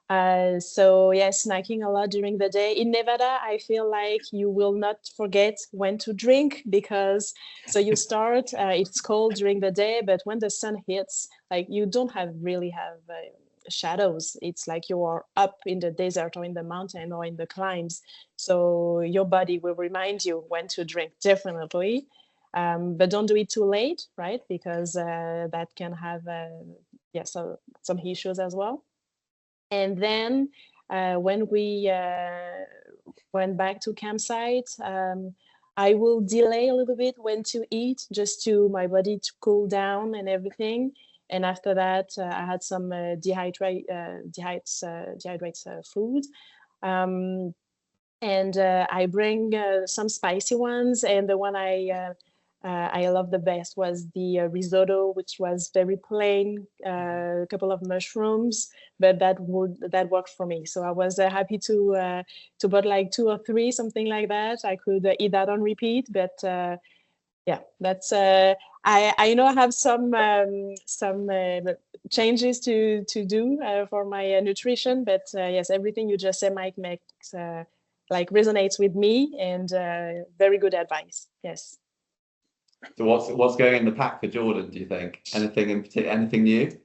So yeah, snacking a lot during the day. In Nevada, I feel like you will not forget when to drink, because so you start, it's cold during the day, but when the sun hits, like you don't really have shadows. It's like you are up in the desert or in the mountain or in the climbs. So your body will remind you when to drink, definitely. But don't do it too late, right? Because that can have so some issues as well. And then when we went back to campsite, I will delay a little bit when to eat, just to my body to cool down and everything. And after that, I had some dehydrate food. And I bring some spicy ones. And the one I love the best was the risotto, which was very plain, a couple of mushrooms, but that worked for me. So I was happy to buy like 2 or 3, something like that. I could eat that on repeat, but yeah, that's I know I have some changes to do for my nutrition, but yes, everything you just said, Mike, makes like resonates with me, and very good advice. Yes. So what's going in the pack for Jordan, do you think? Anything in particular, anything new?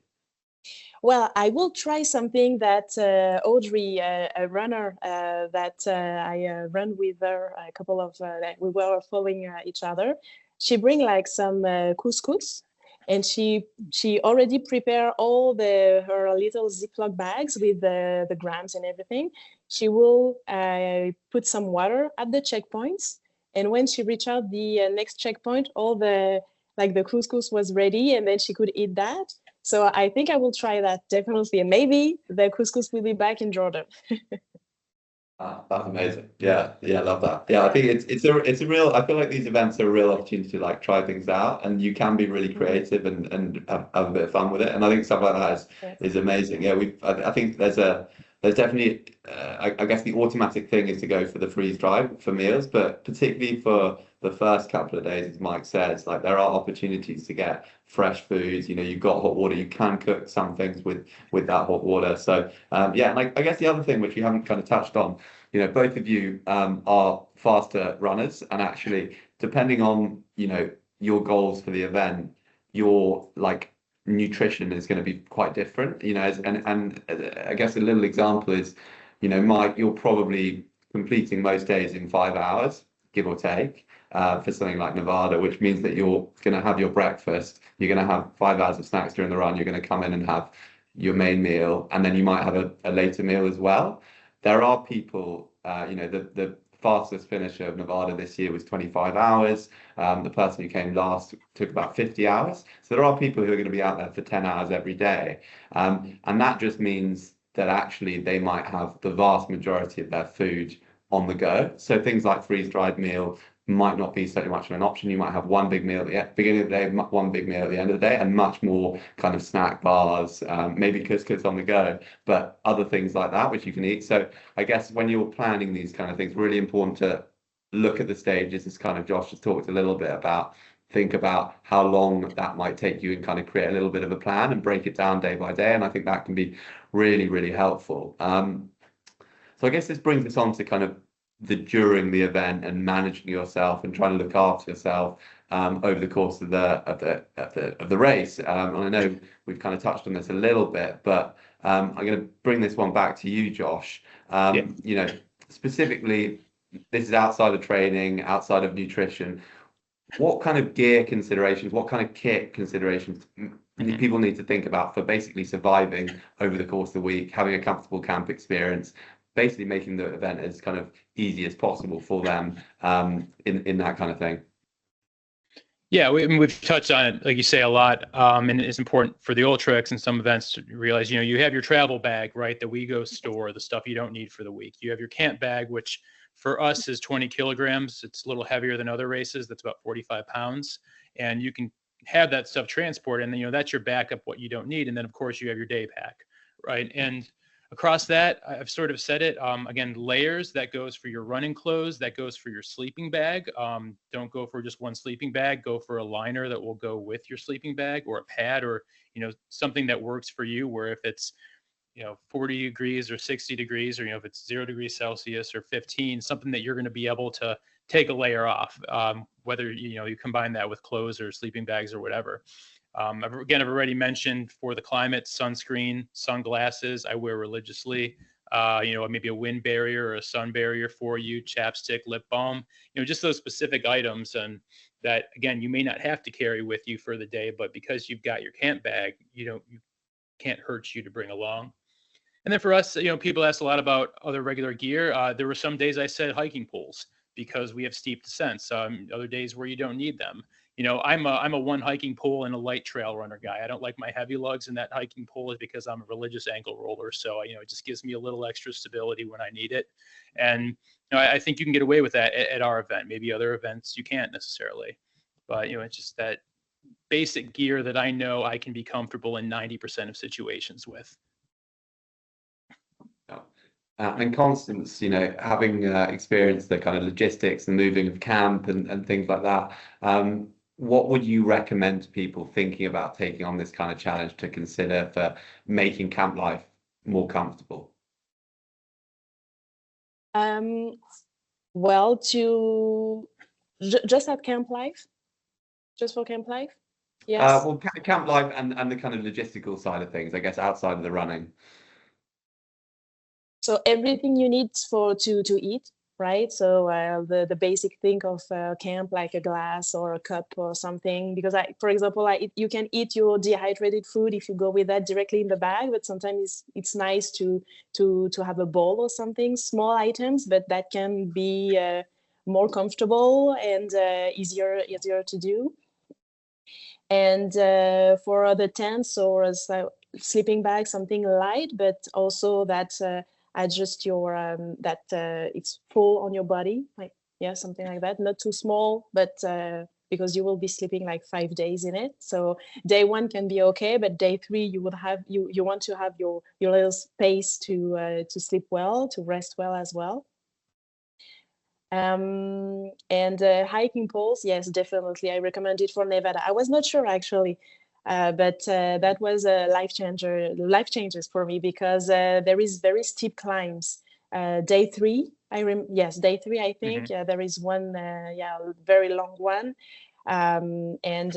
Well, I will try something that Audrey, a runner that I run with her, a couple of, we were following each other. She bring like some couscous, and she already prepare all her little Ziploc bags with the grams and everything. She will put some water at the checkpoints, and when she reach out the next checkpoint, all the couscous was ready, and then she could eat that. So I think I will try that definitely, and maybe the couscous will be back in Jordan. That's amazing. Yeah, I love that. Yeah, I think it's a real. I feel like these events are a real opportunity to like try things out, and you can be really creative and have a bit of fun with it. And I think stuff like that is amazing. Yeah, I think there's definitely I guess the automatic thing is to go for the freeze dried for meals, but particularly for the first couple of days, as Mike says, like there are opportunities to get fresh foods. You know, you've got hot water. You can cook some things with that hot water. So yeah, and I guess the other thing which we haven't kind of touched on, you know, both of you are faster runners, and actually, depending on, you know, your goals for the event, your like nutrition is going to be quite different, you know, and I guess a little example is, you know, Mike, you're probably completing most days in 5 hours, give or take, for something like Nevada, which means that you're going to have your breakfast, you're going to have 5 hours of snacks during the run, you're going to come in and have your main meal, and then you might have a later meal as well. There are people, you know, the fastest finisher of Nevada this year was 25 hours. The person who came last took about 50 hours. So there are people who are going to be out there for 10 hours every day. And that just means that actually they might have the vast majority of their food on the go. So things like freeze-dried meal might not be so much of an option. You might have one big meal at the beginning of the day, one big meal at the end of the day, and much more kind of snack bars, maybe couscous on the go, but other things like that which you can eat. So I guess when you're planning these kind of things, really important to look at the stages, as kind of Josh has talked a little bit about. Think about how long that might take you and kind of create a little bit of a plan and break it down day by day. And I think that can be really, really helpful. So I guess this brings us on to kind of during the event and managing yourself and trying to look after yourself over the course of the race. And I know we've kind of touched on this a little bit, but I'm going to bring this one back to you, Josh. You know, specifically, this is outside of training, outside of nutrition. What kind of gear considerations, what kind of kit considerations people need to think about for basically surviving over the course of the week, having a comfortable camp experience, basically making the event as kind of easy as possible for them in that kind of thing? Yeah, we've touched on it, like you say, a lot, and it's important for the Ultra X and some events to realize, you have your travel bag, right? The WeGo store, the stuff you don't need for the week. You have your camp bag, which for us is 20 kilograms. It's a little heavier than other races. That's about 45 pounds. And you can have that stuff transported, and then, that's your backup, what you don't need. And then, of course, you have your day pack, right? And across that, I've sort of said it, again, layers, that goes for your running clothes, that goes for your sleeping bag. Don't go for just one sleeping bag, go for a liner that will go with your sleeping bag, or a pad, or, something that works for you, where if it's, 40 degrees or 60 degrees, or, if it's 0 degrees Celsius or 15, something that you're going to be able to take a layer off, whether, you combine that with clothes or sleeping bags or whatever. I've already mentioned, for the climate, sunscreen, sunglasses, I wear religiously. Maybe a wind barrier or a sun barrier for you, chapstick, lip balm, just those specific items. And that, again, you may not have to carry with you for the day, but because you've got your camp bag, you can't hurt you to bring along. And then for us, people ask a lot about other regular gear. There were some days I said hiking poles, because we have steep descents. Other days where you don't need them. I'm a one hiking pole and a light trail runner guy. I don't like my heavy lugs, and that hiking pole is because I'm a religious ankle roller. So, it just gives me a little extra stability when I need it. And, I think you can get away with that at our event. Maybe other events you can't necessarily, but, it's just that basic gear that I know I can be comfortable in 90% of situations with. And Constance, having experienced the kind of logistics and moving of camp and things like that, what would you recommend to people thinking about taking on this kind of challenge to consider for making camp life more comfortable? Well, just at camp life, just for camp life. Yes. Well, camp life and the kind of logistical side of things, I guess, outside of the running. So everything you need to eat, right? So the basic thing of camp, like a glass or a cup or something. Because for example, you can eat your dehydrated food if you go with that directly in the bag. But sometimes it's nice to have a bowl or something, small items, but that can be more comfortable and easier to do. And for the tents or sleeping bag, something light, but also that adjust your that it's full on your body, like something like that, not too small, but because you will be sleeping like 5 days in it. So day 1 can be okay, but day 3 you would have you want to have your little space to sleep well, to rest well as well. And hiking poles, yes, definitely. I recommend it for Nevada. I was not sure actually, but that was a life changes for me, because there is very steep climbs. Day 3, day 3, I think. Mm-hmm. There is one, very long one. And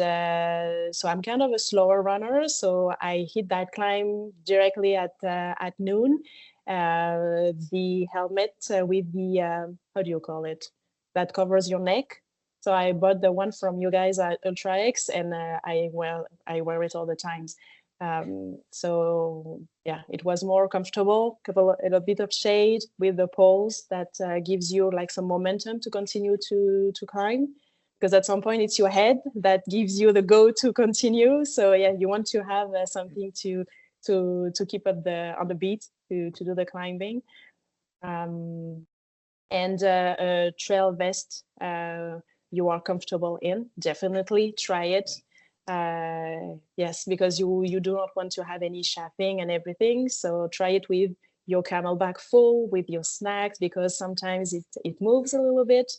so I'm kind of a slower runner, so I hit that climb directly at noon. The helmet with the how do you call it, that covers your neck. So I bought the one from you guys at Ultra X, and I wear it all the times. So yeah, it was more comfortable, a little bit of shade with the poles that gives you like some momentum to continue to climb, because at some point it's your head that gives you the go to continue. So yeah, you want to have something to keep on the beat to do the climbing. And a trail vest you are comfortable in, definitely try it. Yes, because you do not want to have any chafing and everything, so try it with your CamelBak full, with your snacks, because sometimes it moves a little bit.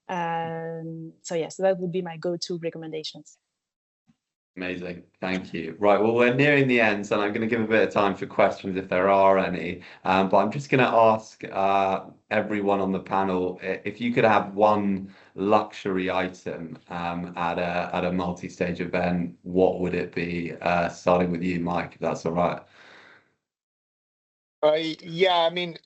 So yes, that would be my go-to recommendations. Amazing. Thank you. Right. Well, we're nearing the end, so I'm going to give a bit of time for questions if there are any. But I'm just going to ask everyone on the panel if you could have one luxury item at a multi-stage event, what would it be? Starting with you, Mike, if that's all right. Yeah, I mean,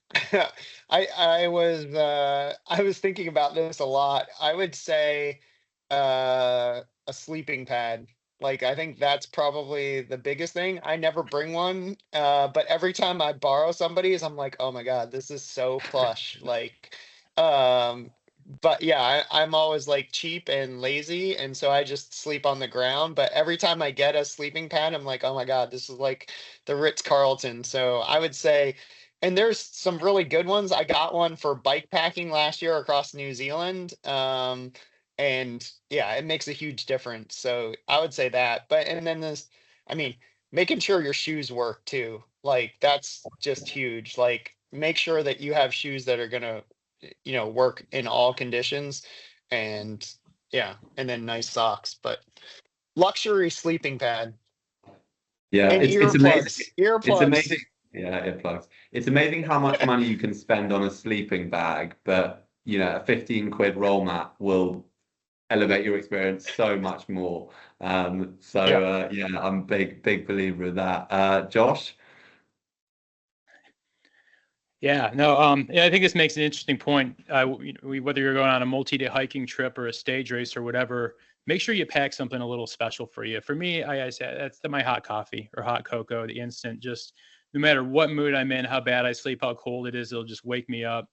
I was thinking about this a lot. I would say a sleeping pad. Like, I think that's probably the biggest thing. I never bring one, but every time I borrow somebody's, I'm like, oh my God, this is so plush. Like, but yeah, I'm always like cheap and lazy, and so I just sleep on the ground. But every time I get a sleeping pad, I'm like, oh my God, this is like the Ritz-Carlton. So I would say, and there's some really good ones. I got one for bike packing last year across New Zealand. And yeah, it makes a huge difference. So I would say that. But and then this, I mean, making sure your shoes work too. Like that's just huge. Like make sure that you have shoes that are gonna work in all conditions. And yeah, and then nice socks, but luxury sleeping pad Yeah, and it's amazing. earplugs. It's amazing. Earplugs. Yeah, earplugs. It's amazing how much money you can spend on a sleeping bag, but a 15 quid roll mat will elevate your experience so much more. Yeah. Yeah, I'm a big believer of that. Josh? Yeah, no, yeah, I think this makes an interesting point. Whether you're going on a multi-day hiking trip or a stage race or whatever, make sure you pack something a little special for you. For me, I said that's my hot coffee or hot cocoa, the instant. Just no matter what mood I'm in, how bad I sleep, how cold it is, it'll just wake me up.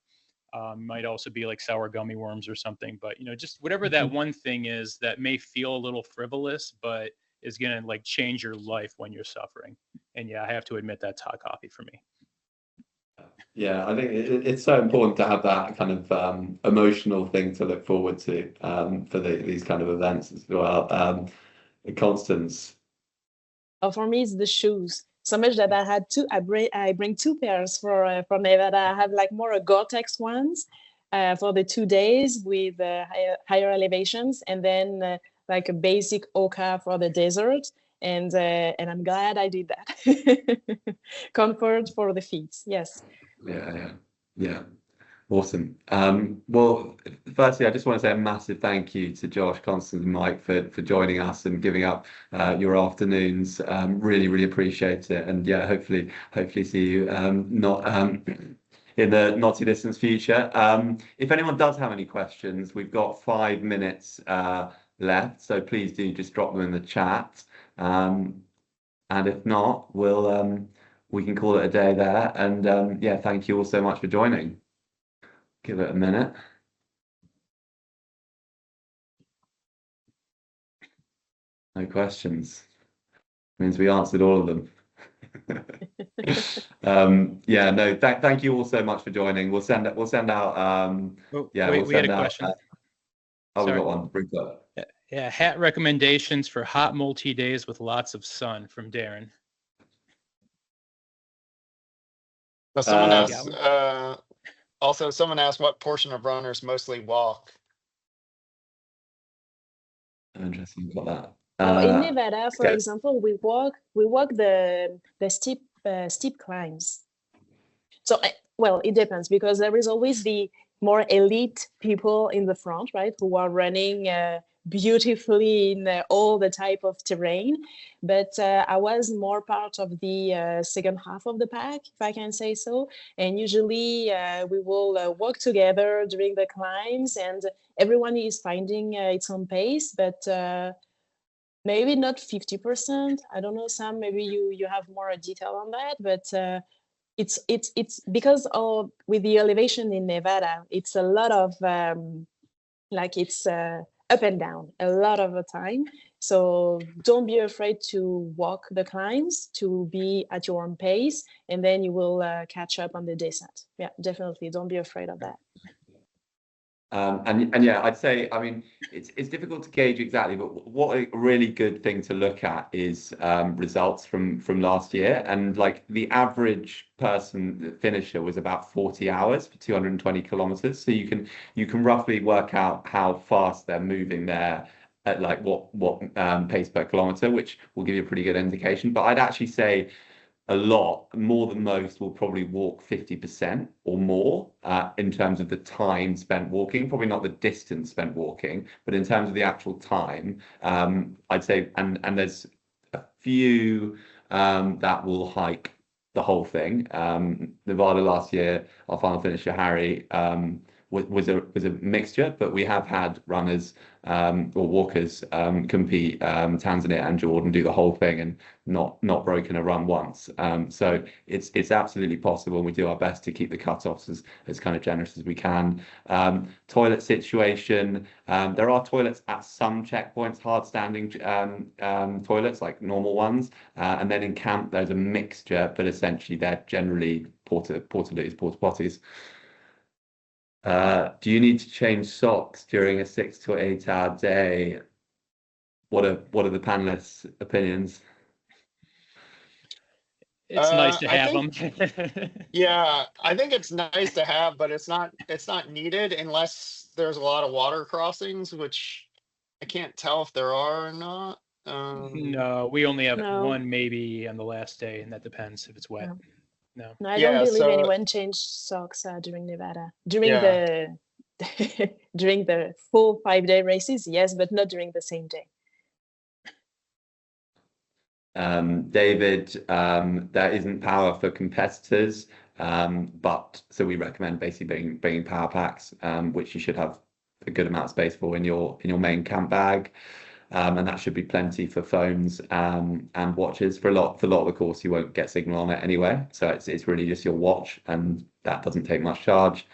Might also be like sour gummy worms or something, but just whatever that one thing is that may feel a little frivolous, but is gonna like change your life when you're suffering. And yeah, I have to admit that's hot coffee for me. Yeah, I think it's so important to have that kind of emotional thing to look forward to for these kind of events as well. Constance. For me, it's the shoes. So much that I had two. I bring two pairs for Nevada. I have like more a Gore-Tex ones for the 2 days with higher elevations, and then like a basic Oka for the desert. And I'm glad I did that. Comfort for the feet. Yes. Yeah. Awesome. Well, firstly, I just want to say a massive thank you to Josh, Constance, and Mike for joining us and giving up your afternoons. Really appreciate it. And yeah, hopefully see you not in the not too distant future. If anyone does have any questions, we've got 5 minutes left, so please do just drop them in the chat. And if not, we can call it a day there. And yeah, thank you all so much for joining. Give it a minute. No questions. Means we answered all of them. Yeah, no, thank you all so much for joining. We'll send out Oh, yeah, wait, we'll we had send a out question. we Sorry. got one. Bring it up. Yeah, hat recommendations for hot multi-days with lots of sun from Darren. Now, someone Uh, asked, also someone asked what portion of runners mostly walk. Interesting, got that. Well, in Nevada, for okay. example, we walk the steep climbs. So, well, it depends because there is always the more elite people in the front, right, who are running beautifully in all the type of terrain. But I was more part of the second half of the pack, if I can say so. And usually we will walk together during the climbs, and everyone is finding its own pace, but maybe not 50%. I don't know, Sam, maybe you have more detail on that, but it's because of with the elevation in Nevada, it's a lot of like it's up and down a lot of the time. So don't be afraid to walk the climbs, to be at your own pace, and then you will catch up on the descent. Yeah, definitely. Don't be afraid of that. And yeah, I'd say, I mean, it's difficult to gauge exactly, but what a really good thing to look at is results from last year. And like the average person finisher was about 40 hours for 220 kilometers. So you can roughly work out how fast they're moving there at like what pace per kilometer, which will give you a pretty good indication. But I'd actually say a lot more than most will probably walk 50% or more in terms of the time spent walking, probably not the distance spent walking, but in terms of the actual time. I'd say, and there's a few that will hike the whole thing. Nevada last year, our final finisher Harry was a mixture, but we have had runners or walkers compete, Tanzania and Jordan, do the whole thing and not broken a run once. So it's absolutely possible. We do our best to keep the cutoffs as kind of generous as we can. Toilet situation, there are toilets at some checkpoints, hard standing toilets like normal ones, and then in camp there's a mixture, but essentially they're generally porta potties. Do you need to change socks during a 6 to 8 hour day? What are the panelists' opinions? It's nice to I have think, them. yeah, I think it's nice to have, but it's not needed unless there's a lot of water crossings, which I can't tell if there are or not. No, we only have No. one maybe on the last day, and that depends if it's wet. No. No. No, I Yeah, don't believe so- anyone changed socks during Nevada. During Yeah. the during the full 5-day races, yes, but not during the same day. David, there isn't power for competitors, but so we recommend basically bringing power packs, which you should have a good amount of space for in your main camp bag, and that should be plenty for phones and watches. For a lot of the course, you won't get signal on it anyway, so it's really just your watch, and that doesn't take much charge.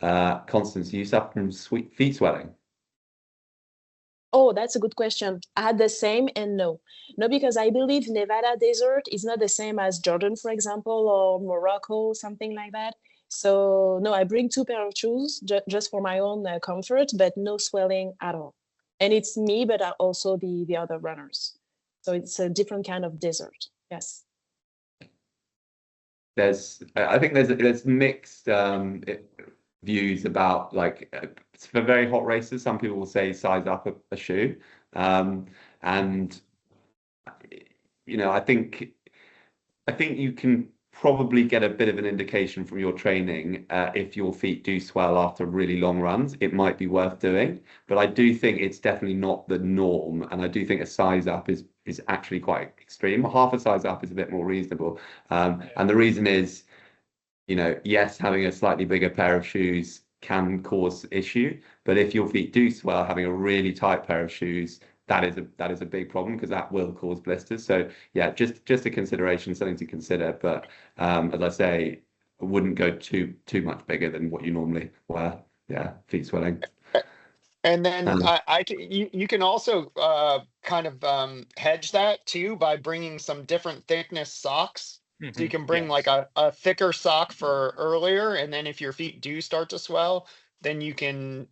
Constance, you suffer from feet swelling. Oh, that's a good question. I had the same and no. No, because I believe Nevada desert is not the same as Jordan, for example, or Morocco, something like that. So no, I bring 2 pair of shoes just for my own comfort, but no swelling at all. And it's me, but also the other runners. So it's a different kind of desert. Yes. I think there's mixed views about, like, for very hot races, some people will say size up a shoe, and I think you can probably get a bit of an indication from your training if your feet do swell after really long runs. It might be worth doing, but I do think it's definitely not the norm, and I do think a size up is actually quite extreme. Half a size up is a bit more reasonable, and the reason is, yes, having a slightly bigger pair of shoes can cause issue, but if your feet do swell, having a really tight pair of shoes, that is a big problem, because that will cause blisters. So yeah, just a consideration, something to consider. But as I say, I wouldn't go too much bigger than what you normally wear. Yeah, feet swelling. And then you can also kind of hedge that too by bringing some different thickness socks. So you can bring like a thicker sock for earlier, and then if your feet do start to swell, then you can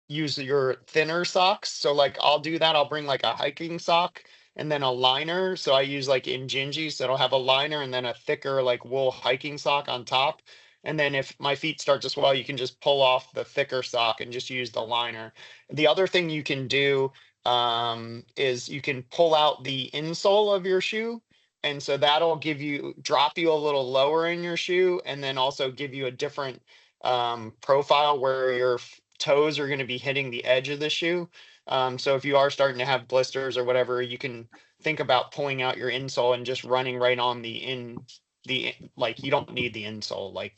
use your thinner socks. So like I'll do that. I'll bring like a hiking sock and then a liner. So I use like Injinji, so it'll have a liner and then a thicker like wool hiking sock on top. And then if my feet start to swell, you can just pull off the thicker sock and just use the liner. The other thing you can do is you can pull out the insole of your shoe. And so that'll drop you a little lower in your shoe, and then also give you a different profile where your toes are going to be hitting the edge of the shoe. So if you are starting to have blisters or whatever, you can think about pulling out your insole and just running right on like you don't need the insole. Like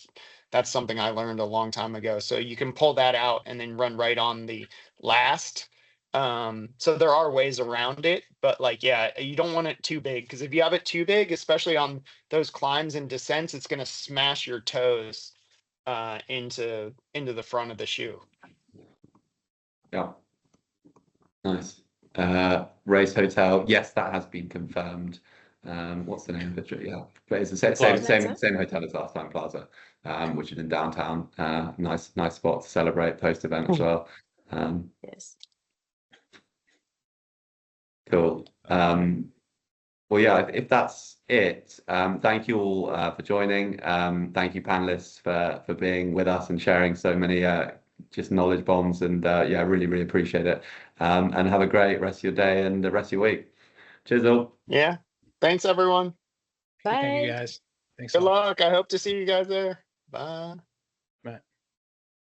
that's something I learned a long time ago. So you can pull that out and then run right on the last. So there are ways around it, but like, yeah, you don't want it too big, because if you have it too big, especially on those climbs and descents, it's going to smash your toes into the front of the shoe. Yeah. Nice. Race Hotel. Yes, that has been confirmed. What's the name of it? Yeah, but it's the same hotel as last time, Plaza, which is in downtown. Nice spot to celebrate post-event as well. Yes. Cool. Well, yeah, if that's it, thank you all for joining. Thank you, panelists, for being with us and sharing so many just knowledge bombs. And yeah, really, really appreciate it. And have a great rest of your day and the rest of your week. Cheers all. Yeah. Thanks, everyone. Bye. Thank you guys. Thanks. Good luck. I hope to see you guys there. Bye.